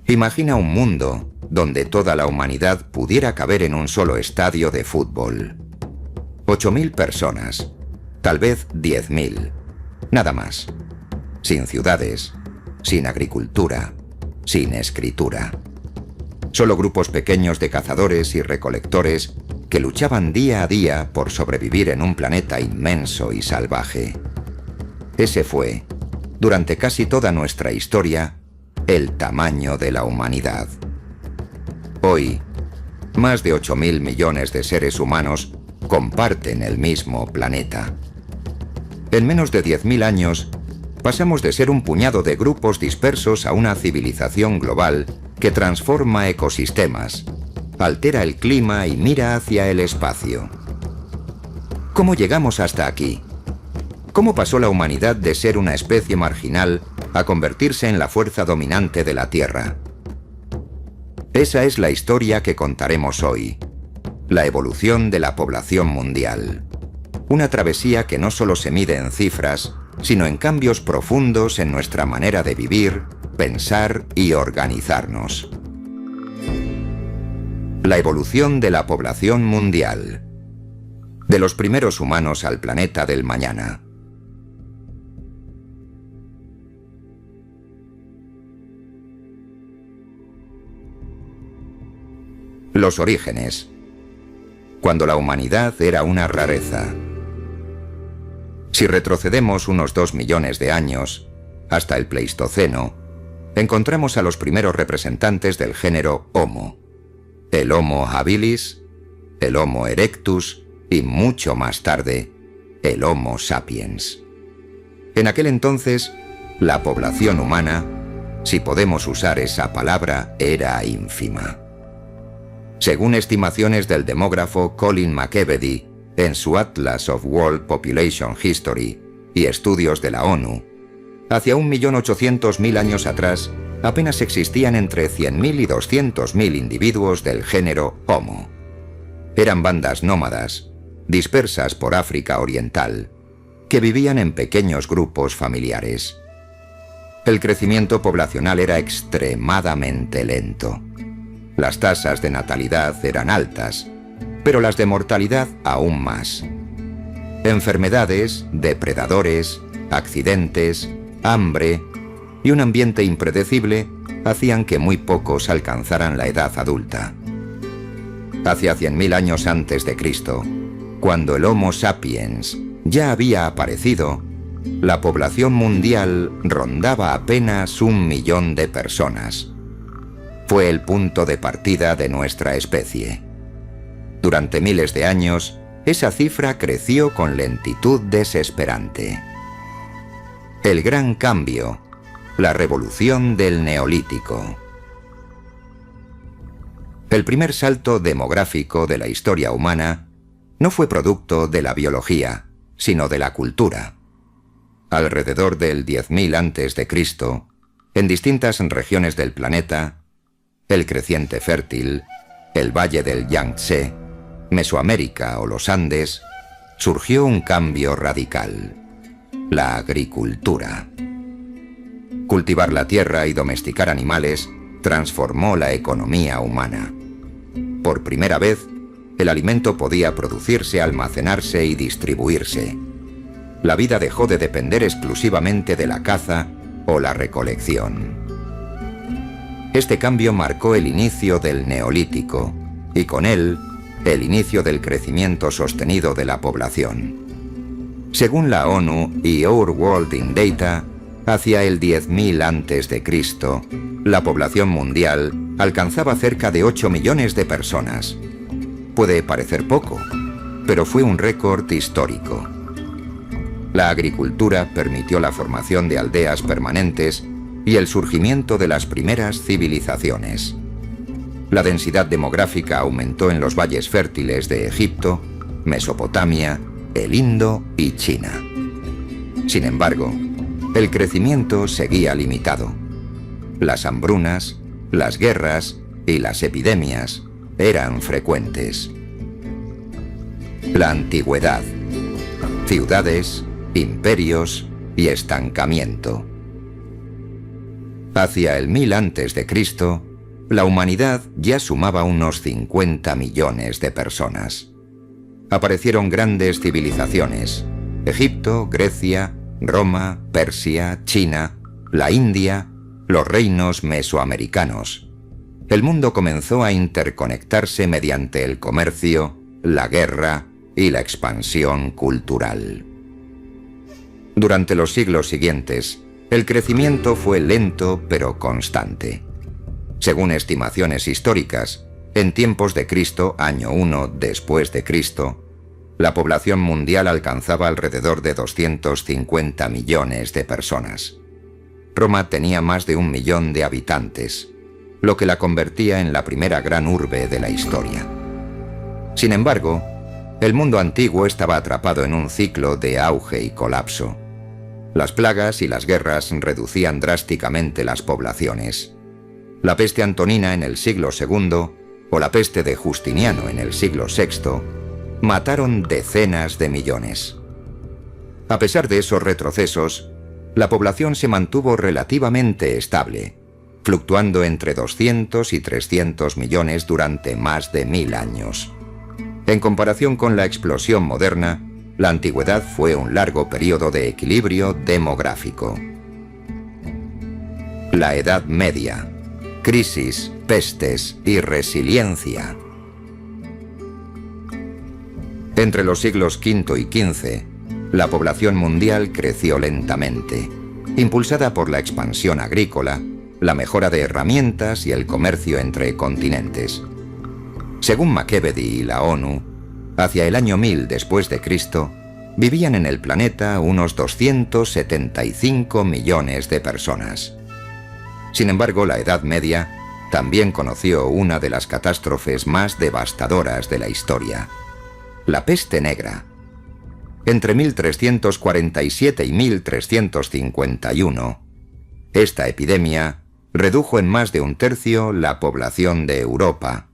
Imagina un mundo donde toda la humanidad pudiera caber en un solo estadio de fútbol. 8.000 personas, tal vez 10.000, nada más. Sin ciudades, sin agricultura, sin escritura. Solo grupos pequeños de cazadores y recolectores que luchaban día a día por sobrevivir en un planeta inmenso y salvaje. Ese fue, durante casi toda nuestra historia, el tamaño de la humanidad. Hoy, más de 8.000 millones de seres humanos comparten el mismo planeta. En menos de 10.000 años, pasamos de ser un puñado de grupos dispersos a una civilización global que transforma ecosistemas, altera el clima y mira hacia el espacio. ¿Cómo llegamos hasta aquí? ¿Cómo pasó la humanidad de ser una especie marginal a convertirse en la fuerza dominante de la Tierra? Esa es la historia que contaremos hoy. La evolución de la población mundial. Una travesía que no solo se mide en cifras, sino en cambios profundos en nuestra manera de vivir, pensar y organizarnos. La evolución de la población mundial. De los primeros humanos al planeta del mañana. Los orígenes. Cuando la humanidad era una rareza. Si retrocedemos unos 2 millones de años, hasta el Pleistoceno, encontramos a los primeros representantes del género Homo. El Homo habilis, el Homo erectus y mucho más tarde, el Homo sapiens. En aquel entonces, la población humana, si podemos usar esa palabra, era ínfima. Según estimaciones del demógrafo Colin McEvedy, en su Atlas of World Population History y estudios de la ONU, hacia 1.800.000 años atrás, apenas existían entre 100.000 y 200.000 individuos del género Homo. Eran bandas nómadas, dispersas por África Oriental, que vivían en pequeños grupos familiares. El crecimiento poblacional era extremadamente lento. Las tasas de natalidad eran altas, pero las de mortalidad aún más. Enfermedades, depredadores, accidentes, hambre y un ambiente impredecible hacían que muy pocos alcanzaran la edad adulta. Hacia 100.000 años antes de Cristo, cuando el Homo sapiens ya había aparecido, la población mundial rondaba apenas 1 millón de personas. Fue el punto de partida de nuestra especie. Durante miles de años, esa cifra creció con lentitud desesperante. El gran cambio, la revolución del Neolítico. El primer salto demográfico de la historia humana no fue producto de la biología, sino de la cultura. Alrededor del 10.000 a.C., en distintas regiones del planeta, el creciente fértil, el valle del Yangtze, Mesoamérica o los Andes, surgió un cambio radical: la agricultura. Cultivar la tierra y domesticar animales transformó la economía humana. Por primera vez, el alimento podía producirse, almacenarse y distribuirse. La vida dejó de depender exclusivamente de la caza o la recolección. Este cambio marcó el inicio del Neolítico y con él el inicio del crecimiento sostenido de la población. Según la ONU y Our World in Data, hacia el 10.000 a.C., la población mundial alcanzaba cerca de 8 millones de personas. Puede parecer poco, pero fue un récord histórico. La agricultura permitió la formación de aldeas permanentes y el surgimiento de las primeras civilizaciones. La densidad demográfica aumentó en los valles fértiles de Egipto, Mesopotamia, el Indo y China. Sin embargo, el crecimiento seguía limitado. Las hambrunas, las guerras y las epidemias eran frecuentes. La antigüedad, ciudades, imperios y estancamiento. Hacia el 1000 a.C., la humanidad ya sumaba unos 50 millones de personas. Aparecieron grandes civilizaciones: Egipto, Grecia, Roma, Persia, China, la India, los reinos mesoamericanos. El mundo comenzó a interconectarse mediante el comercio, la guerra y la expansión cultural. Durante los siglos siguientes, el crecimiento fue lento pero constante. Según estimaciones históricas, en tiempos de Cristo, año 1 después de Cristo, la población mundial alcanzaba alrededor de 250 millones de personas. Roma tenía más de 1 millón de habitantes, lo que la convertía en la primera gran urbe de la historia. Sin embargo, el mundo antiguo estaba atrapado en un ciclo de auge y colapso. Las plagas y las guerras reducían drásticamente las poblaciones. La peste antonina en el siglo II o la peste de Justiniano en el siglo VI mataron decenas de millones. A pesar de esos retrocesos, la población se mantuvo relativamente estable, fluctuando entre 200 y 300 millones durante más de 1000 años. En comparación con la explosión moderna, la antigüedad fue un largo periodo de equilibrio demográfico. La Edad Media: crisis, pestes y resiliencia. Entre los siglos V y XV, la población mundial creció lentamente, impulsada por la expansión agrícola, la mejora de herramientas y el comercio entre continentes. Según Makebedi y la ONU, hacia el año 1000 después de Cristo, vivían en el planeta unos 275 millones de personas. Sin embargo, la Edad Media también conoció una de las catástrofes más devastadoras de la historia: la peste negra. Entre 1347 y 1351, esta epidemia redujo en más de 1/3 la población de Europa,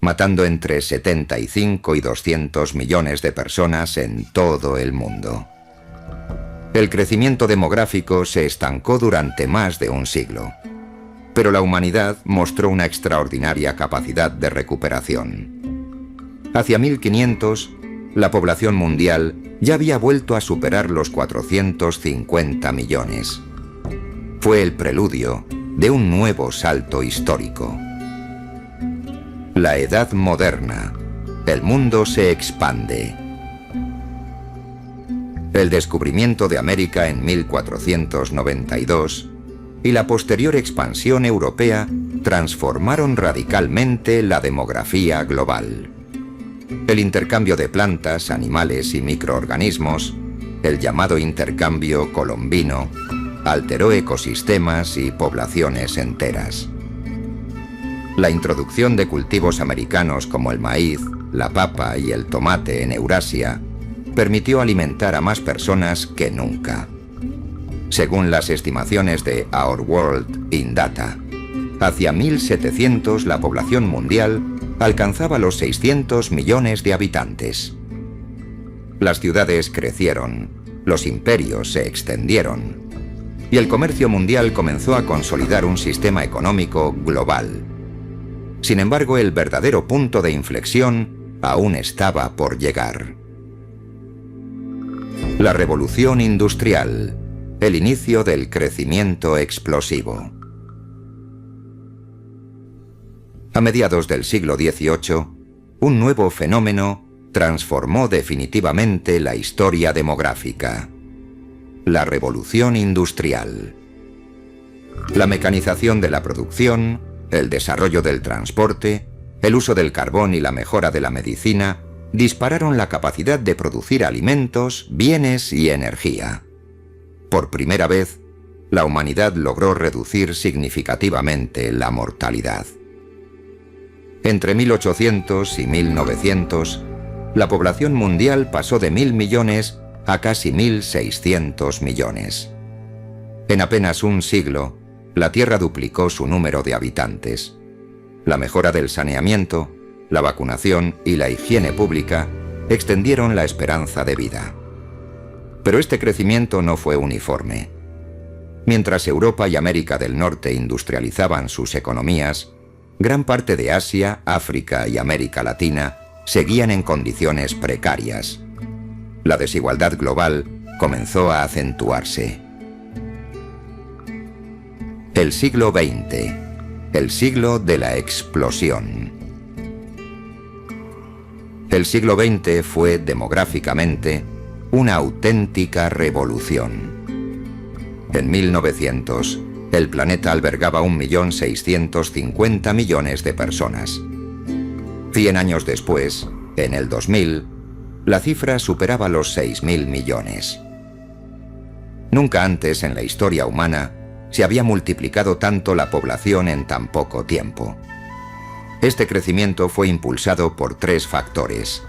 matando entre 75 y 200 millones de personas en todo el mundo. El crecimiento demográfico se estancó durante más de un siglo, pero la humanidad mostró una extraordinaria capacidad de recuperación. Hacia 1500, la población mundial ya había vuelto a superar los 450 millones. Fue el preludio de un nuevo salto histórico. La Edad Moderna. El mundo se expande. El descubrimiento de América en 1492 y la posterior expansión europea transformaron radicalmente la demografía global. El intercambio de plantas, animales y microorganismos, el llamado intercambio colombino, alteró ecosistemas y poblaciones enteras. La introducción de cultivos americanos como el maíz, la papa y el tomate en Eurasia permitió alimentar a más personas que nunca. Según las estimaciones de Our World in Data, hacia 1700 la población mundial alcanzaba los 600 millones de habitantes. Las ciudades crecieron, los imperios se extendieron, y el comercio mundial comenzó a consolidar un sistema económico global. Sin embargo, el verdadero punto de inflexión aún estaba por llegar. La revolución industrial, el inicio del crecimiento explosivo. A mediados del siglo XVIII, un nuevo fenómeno transformó definitivamente la historia demográfica: la revolución industrial. La mecanización de la producción, el desarrollo del transporte, el uso del carbón y la mejora de la medicina dispararon la capacidad de producir alimentos, bienes y energía. Por primera vez, la humanidad logró reducir significativamente la mortalidad. Entre 1800 y 1900, la población mundial pasó de 1.000 millones a casi 1.600 millones. En apenas un siglo, la Tierra duplicó su número de habitantes. La mejora del saneamiento, la vacunación y la higiene pública extendieron la esperanza de vida. Pero este crecimiento no fue uniforme. Mientras Europa y América del Norte industrializaban sus economías, gran parte de Asia, África y América Latina seguían en condiciones precarias. La desigualdad global comenzó a acentuarse. El siglo XX, el siglo de la explosión. El siglo XX fue, demográficamente, una auténtica revolución. En 1900, el planeta albergaba 1.650.000.000 de personas. 100 años después, en el 2000, la cifra superaba los 6.000 millones. Nunca antes en la historia humana se había multiplicado tanto la población en tan poco tiempo. Este crecimiento fue impulsado por 3 factores: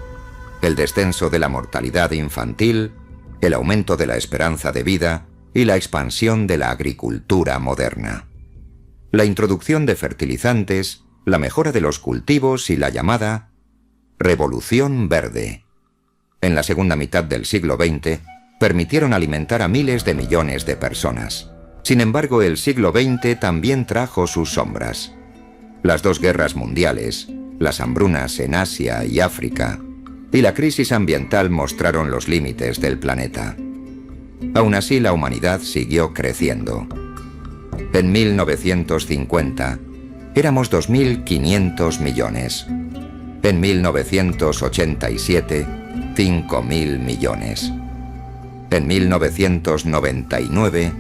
el descenso de la mortalidad infantil, el aumento de la esperanza de vida y la expansión de la agricultura moderna. La introducción de fertilizantes, la mejora de los cultivos y la llamada Revolución Verde, en la segunda mitad del siglo XX, permitieron alimentar a miles de millones de personas. Sin embargo, el siglo XX también trajo sus sombras. Las 2 guerras mundiales, las hambrunas en Asia y África, y la crisis ambiental mostraron los límites del planeta. Aún así, la humanidad siguió creciendo. En 1950, éramos 2.500 millones. En 1987, 5.000 millones. En 1999,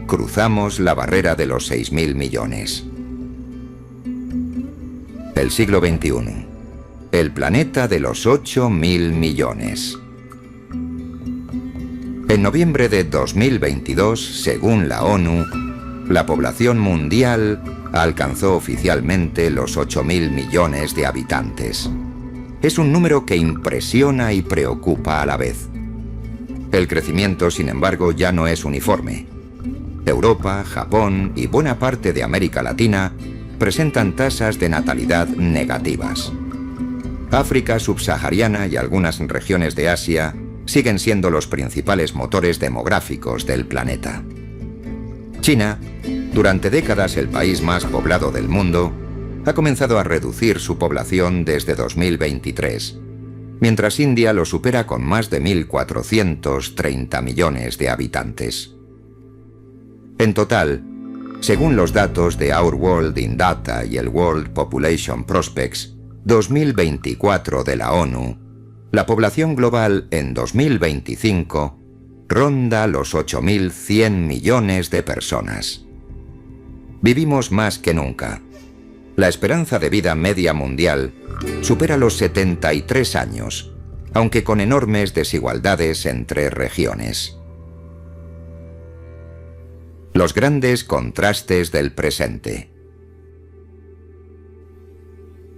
cruzamos la barrera de los 6.000 millones. El siglo XXI. El planeta de los 8.000 millones. En noviembre de 2022, según la ONU, la población mundial alcanzó oficialmente los 8.000 millones de habitantes. Es un número que impresiona y preocupa a la vez. El crecimiento, sin embargo, ya no es uniforme. Europa, Japón y buena parte de América Latina presentan tasas de natalidad negativas. África subsahariana y algunas regiones de Asia siguen siendo los principales motores demográficos del planeta. China, durante décadas el país más poblado del mundo, ha comenzado a reducir su población desde 2023, mientras India lo supera con más de 1.430 millones de habitantes. En total, según los datos de Our World in Data y el World Population Prospects 2024 de la ONU, la población global en 2025 ronda los 8.100 millones de personas. Vivimos más que nunca. La esperanza de vida media mundial supera los 73 años, aunque con enormes desigualdades entre regiones. Los grandes contrastes del presente.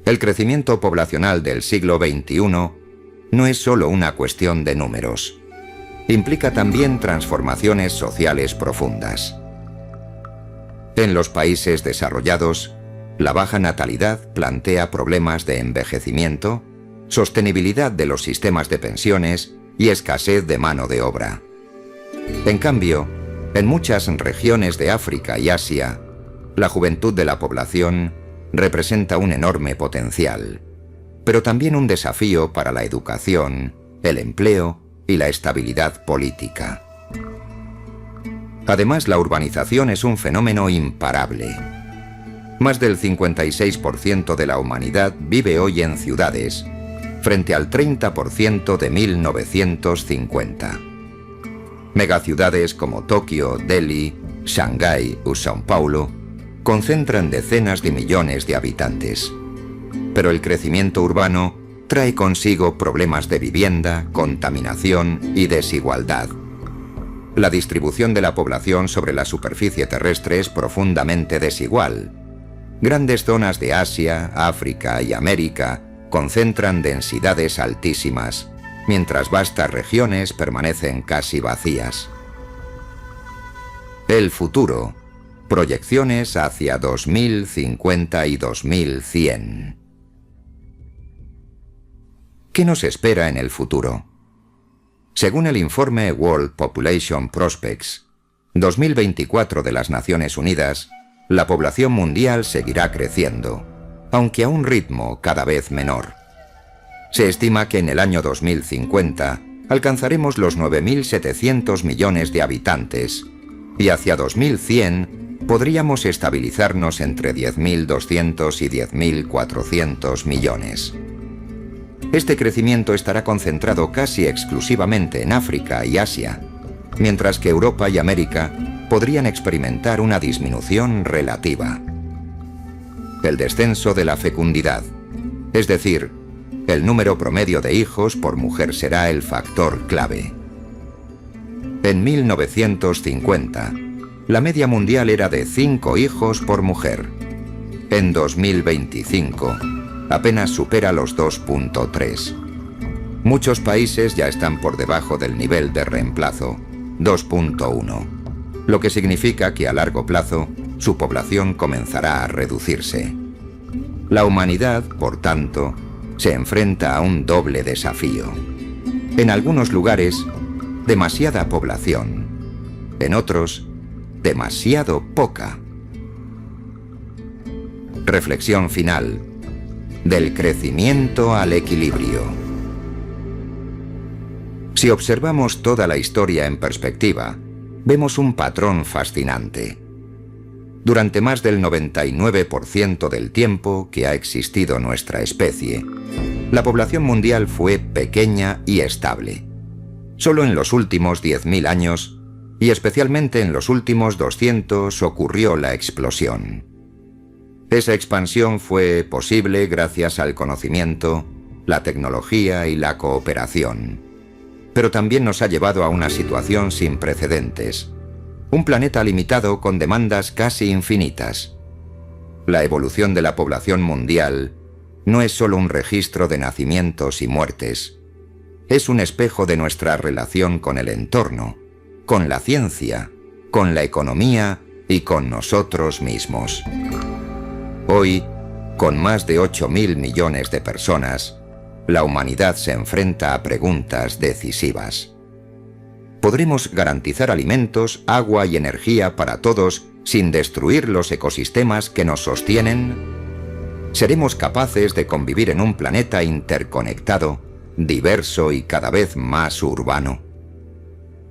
El crecimiento poblacional del siglo XXI no es solo una cuestión de números. Implica también transformaciones sociales profundas. En los países desarrollados, la baja natalidad plantea problemas de envejecimiento, sostenibilidad de los sistemas de pensiones y escasez de mano de obra. En cambio, en muchas regiones de África y Asia, la juventud de la población representa un enorme potencial, pero también un desafío para la educación, el empleo y la estabilidad política. Además, la urbanización es un fenómeno imparable. Más del 56% de la humanidad vive hoy en ciudades, frente al 30% de 1950. Megaciudades como Tokio, Delhi, Shanghái o São Paulo concentran decenas de millones de habitantes. Pero el crecimiento urbano trae consigo problemas de vivienda, contaminación y desigualdad. La distribución de la población sobre la superficie terrestre es profundamente desigual. Grandes zonas de Asia, África y América concentran densidades altísimas, mientras vastas regiones permanecen casi vacías. El futuro. Proyecciones hacia 2050 y 2100. ¿Qué nos espera en el futuro? Según el informe World Population Prospects, 2024 de las Naciones Unidas, la población mundial seguirá creciendo, aunque a un ritmo cada vez menor. Se estima que en el año 2050 alcanzaremos los 9.700 millones de habitantes y hacia 2100 podríamos estabilizarnos entre 10.200 y 10.400 millones. Este crecimiento estará concentrado casi exclusivamente en África y Asia, mientras que Europa y América podrían experimentar una disminución relativa. El descenso de la fecundidad, es decir, el número promedio de hijos por mujer será el factor clave. En 1950, la media mundial era de 5 hijos por mujer. En 2025, apenas supera los 2.3. Muchos países ya están por debajo del nivel de reemplazo, 2.1, lo que significa que a largo plazo su población comenzará a reducirse. La humanidad, por tanto, se enfrenta a un doble desafío. En algunos lugares, demasiada población. En otros, demasiado poca. Reflexión final. Del crecimiento al equilibrio. Si observamos toda la historia en perspectiva, vemos un patrón fascinante. Durante más del 99% del tiempo que ha existido nuestra especie, la población mundial fue pequeña y estable. Solo en los últimos 10.000 años, y especialmente en los últimos 200, ocurrió la explosión. Esa expansión fue posible gracias al conocimiento, la tecnología y la cooperación. Pero también nos ha llevado a una situación sin precedentes. Un planeta limitado con demandas casi infinitas. La evolución de la población mundial no es solo un registro de nacimientos y muertes. Es un espejo de nuestra relación con el entorno, con la ciencia, con la economía y con nosotros mismos. Hoy, con más de 8.000 millones de personas, la humanidad se enfrenta a preguntas decisivas. ¿Podremos garantizar alimentos, agua y energía para todos sin destruir los ecosistemas que nos sostienen? ¿Seremos capaces de convivir en un planeta interconectado, diverso y cada vez más urbano?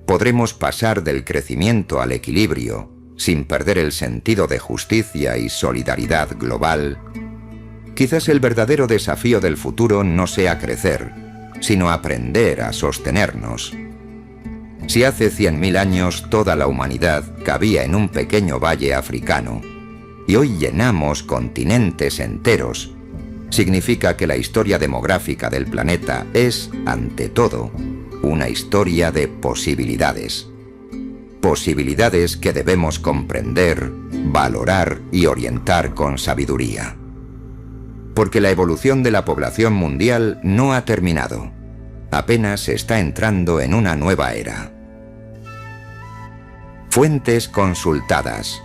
¿Podremos pasar del crecimiento al equilibrio sin perder el sentido de justicia y solidaridad global? Quizás el verdadero desafío del futuro no sea crecer, sino aprender a sostenernos. Si hace 100.000 años toda la humanidad cabía en un pequeño valle africano, y hoy llenamos continentes enteros, significa que la historia demográfica del planeta es, ante todo, una historia de posibilidades. Posibilidades que debemos comprender, valorar y orientar con sabiduría. Porque la evolución de la población mundial no ha terminado. Apenas está entrando en una nueva era. Fuentes consultadas.